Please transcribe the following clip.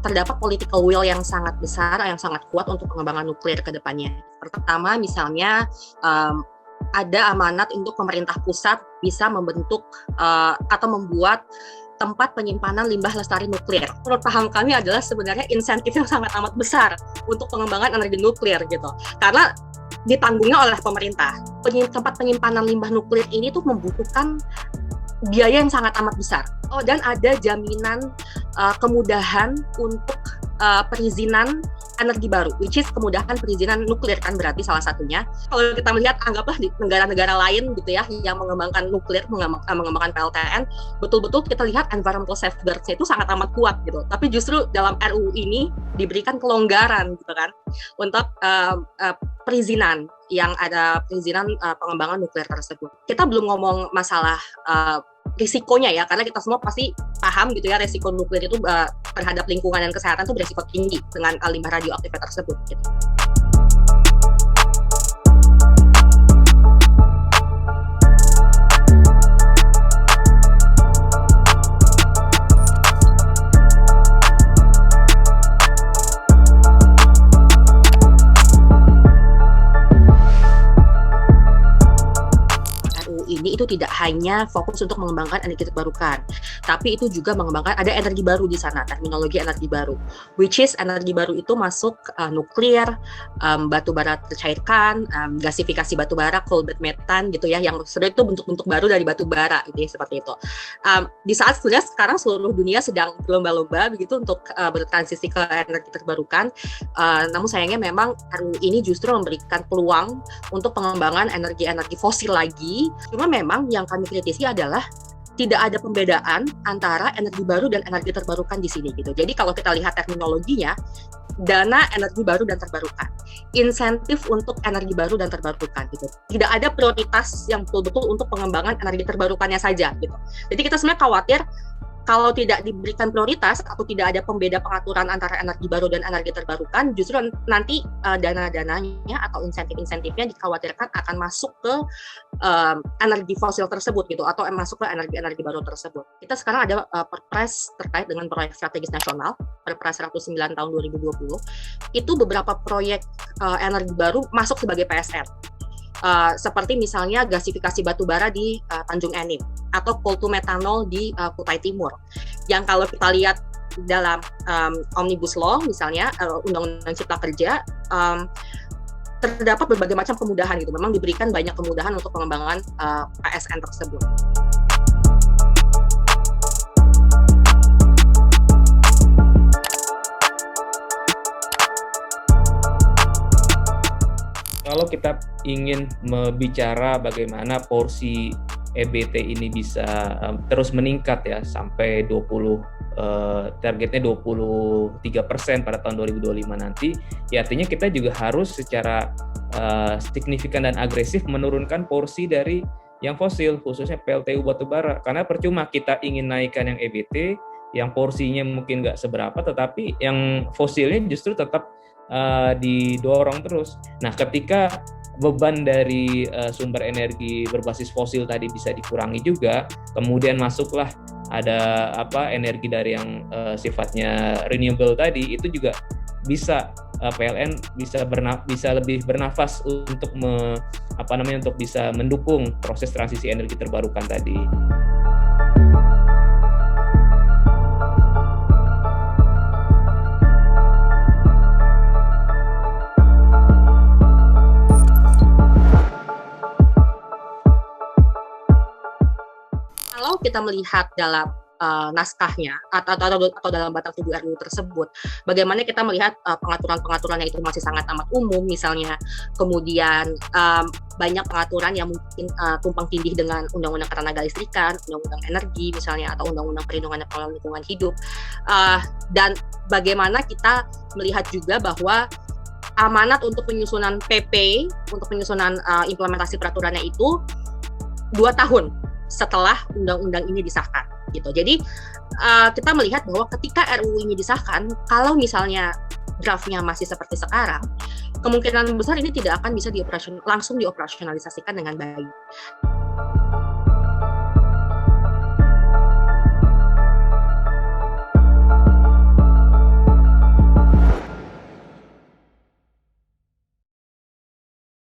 terdapat political will yang sangat besar, yang sangat kuat untuk pengembangan nuklir ke depannya. Pertama, misalnya ada amanat untuk pemerintah pusat bisa membentuk atau membuat tempat penyimpanan limbah lestari nuklir. Menurut paham kami adalah sebenarnya insentif yang sangat amat besar untuk pengembangan energi nuklir gitu. Karena ditanggungnya oleh pemerintah. Tempat penyimpanan limbah nuklir ini tuh membutuhkan biaya yang sangat amat besar. Dan ada jaminan kemudahan untuk perizinan energi baru, which is kemudahan perizinan nuklir kan berarti salah satunya. Kalau kita melihat, anggaplah di negara-negara lain gitu ya, yang mengembangkan nuklir, mengembangkan PLTN, betul-betul kita lihat environmental safeguards-nya itu sangat amat kuat gitu. Tapi justru dalam RUU ini diberikan kelonggaran gitu kan, untuk perizinan yang ada perizinan pengembangan nuklir tersebut. Kita belum ngomong masalah risikonya ya, karena kita semua pasti paham gitu ya, risiko nuklir itu terhadap lingkungan dan kesehatan itu berisiko tinggi dengan limbah radioaktif tersebut gitu. Ini itu tidak hanya fokus untuk mengembangkan energi terbarukan, tapi itu juga mengembangkan ada energi baru di sana, terminologi energi baru, which is energi baru itu masuk nuklir, batu bara tercairkan, gasifikasi batu bara, coal bed methane gitu ya, yang sebenarnya itu bentuk-bentuk baru dari batu bara gitu ya, seperti itu. Di saat sebenarnya sekarang seluruh dunia sedang berlomba-lomba begitu untuk bertransisi ke energi terbarukan, namun sayangnya memang RUU ini justru memberikan peluang untuk pengembangan energi-energi fosil lagi. Cuma memang yang kami kritisi adalah tidak ada pembedaan antara energi baru dan energi terbarukan di sini gitu. Jadi kalau kita lihat terminologinya, dana energi baru dan terbarukan, insentif untuk energi baru dan terbarukan gitu. Tidak ada prioritas yang betul-betul untuk pengembangan energi terbarukannya saja gitu. Jadi kita sebenarnya khawatir kalau tidak diberikan prioritas atau tidak ada pembeda pengaturan antara energi baru dan energi terbarukan, justru nanti dana-dananya atau insentif-insentifnya dikhawatirkan akan masuk ke energi fosil tersebut gitu, atau masuk ke energi-energi baru tersebut. Kita sekarang ada Perpres terkait dengan proyek strategis nasional, Perpres 109 tahun 2020, itu beberapa proyek energi baru masuk sebagai PSN. Seperti misalnya gasifikasi batu bara di Tanjung Enim atau coal to methanol di Kutai Timur, yang kalau kita lihat dalam Omnibus Law misalnya Undang-Undang Cipta Kerja, terdapat berbagai macam kemudahan gitu. Memang diberikan banyak kemudahan untuk pengembangan PSN tersebut. Kalau kita ingin bicara bagaimana porsi EBT ini bisa terus meningkat ya sampai targetnya 23% pada tahun 2025 nanti, ya artinya kita juga harus secara signifikan dan agresif menurunkan porsi dari yang fosil, khususnya PLTU batubara. Karena percuma kita ingin naikkan yang EBT, yang porsinya mungkin nggak seberapa, tetapi yang fosilnya justru tetap didorong terus. Nah, ketika beban dari sumber energi berbasis fosil tadi bisa dikurangi juga, kemudian masuklah ada energi dari yang sifatnya renewable tadi, itu juga bisa PLN bisa lebih bernafas untuk untuk bisa mendukung proses transisi energi terbarukan tadi. Kalau kita melihat dalam naskahnya atau dalam batang tubuh RUU tersebut, bagaimana kita melihat pengaturan-pengaturannya itu masih sangat amat umum misalnya, kemudian banyak pengaturan yang mungkin tumpang tindih dengan Undang-Undang Ketenaga Listrikan, Undang-Undang Energi misalnya, atau Undang-Undang Perlindungan dan Pengelolaan Lingkungan Hidup, dan bagaimana kita melihat juga bahwa amanat untuk penyusunan PP, untuk penyusunan implementasi peraturannya itu 2 tahun setelah undang-undang ini disahkan gitu. Jadi kita melihat bahwa ketika RUU ini disahkan, kalau misalnya draftnya masih seperti sekarang, kemungkinan besar ini tidak akan bisa langsung dioperasionalisasikan dengan baik.